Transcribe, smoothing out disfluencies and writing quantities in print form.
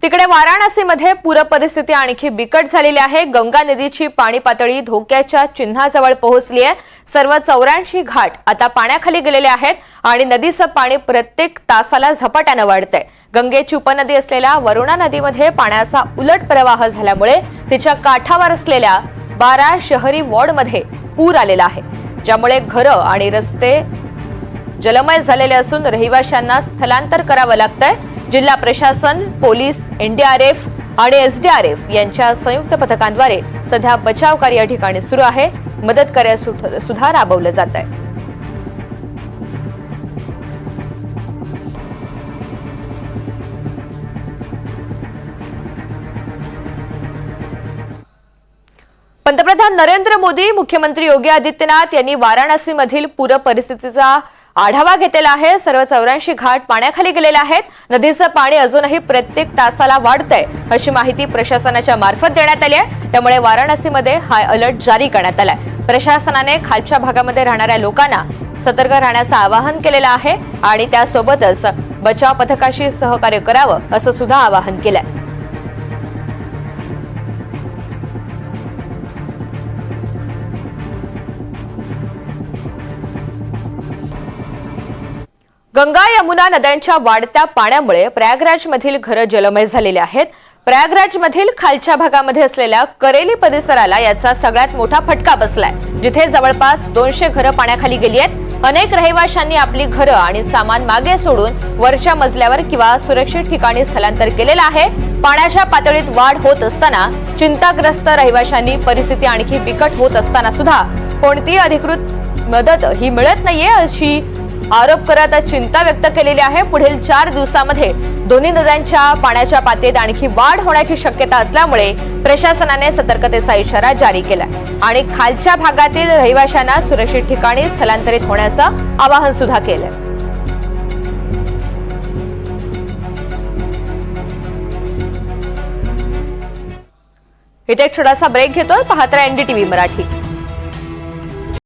तिकडे वाराणसीमध्ये पूर परिस्थिती आणखी बिकट झालेली आहे। गंगा नदीची पाणी पातळी धोक्याच्या चिन्हाजवळ पोहोचली आहे। सर्व 84 घाट आता पाण्याखाली गेलेले आहेत आणि नदीचं पाणी प्रत्येक तासाला झपाट्याने वाढतंय। गंगेची उपनदी असलेल्या वरुणा नदीमध्ये पाण्याचा उलट प्रवाह झाल्यामुळे तिच्या काठावर असलेल्या 12 शहरी वॉर्डमध्ये पूर आलेला आहे, ज्यामुळे घरं आणि रस्ते जलमय झालेले असून रहिवाशांना स्थलांतर करावं लागतंय। जिल्हा प्रशासन, पोलीस, एनडीआरएफ आणि एसडीआरएफ यांच्या संयुक्त पथकांद्वारे सध्या बचाव कार्य या ठिकाणी सुरू आहे। मदत कार्य सुद्धा राबवलं जात आहे। पंतप्रधान नरेंद्र मोदी, मुख्यमंत्री योगी आदित्यनाथ यांनी वाराणसीमधील पूर परिस्थितीचा आढावा घेतलेला आहे। सर्व 84 घाट पाण्याखाली गेलेले आहेत। नदीचं पाणी अजूनही प्रत्येक तासाला वाढतंय, अशी माहिती प्रशासनाच्या मार्फत देण्यात आली आहे। त्यामुळे वाराणसीमध्ये हाय अलर्ट जारी करण्यात आलाय। प्रशासनाने खालच्या भागामध्ये राहणाऱ्या लोकांना सतर्क राहण्याचं आवाहन केलेलं आहे आणि त्यासोबतच बचाव पथकाशी सहकार्य करावं असं सुद्धा आवाहन केलंय। गंगा यमुना नद्यांच्या वाढत्या पाण्यामुळे प्रयागराजमधील घरं जलमय झालेली आहेत। प्रयागराजमधील खालच्या भागामध्ये असलेल्या करेली परिसराला याचा सगळ्यात मोठा फटका बसलाय, जिथे जवळपास 200 घरं पाण्याखाली गेली आहेत। अनेक रहिवाशांनी आपली घरं आणि सामान मागे सोडून वरच्या मजल्यावर किंवा सुरक्षित ठिकाणी स्थलांतर केलेलं आहे। पाण्याच्या पातळीत वाढ होत असताना चिंताग्रस्त रहिवाशांनी परिस्थिती आणखी बिकट होत असताना सुद्धा कोणतीही अधिकृत मदत ही मिळत नाहीये, अशी आरोप करत चिंता व्यक्त केलेली आहे। पुढील 4 दिवसांमध्ये दोन्ही नद्यांच्या पाण्याच्या पातळीत आणखी वाढ होण्याची शक्यता असल्यामुळे प्रशासनाने सतर्कतेचा इशारा जारी केलाय आणि खालच्या भागातील रहिवाशांना सुरक्षित ठिकाणी स्थलांतरित होण्याचं आवाहन सुद्धा केलंय। इथे एक छोटासा ब्रेक घेतोय। पाहत राहा एनडीटीव्ही मराठी।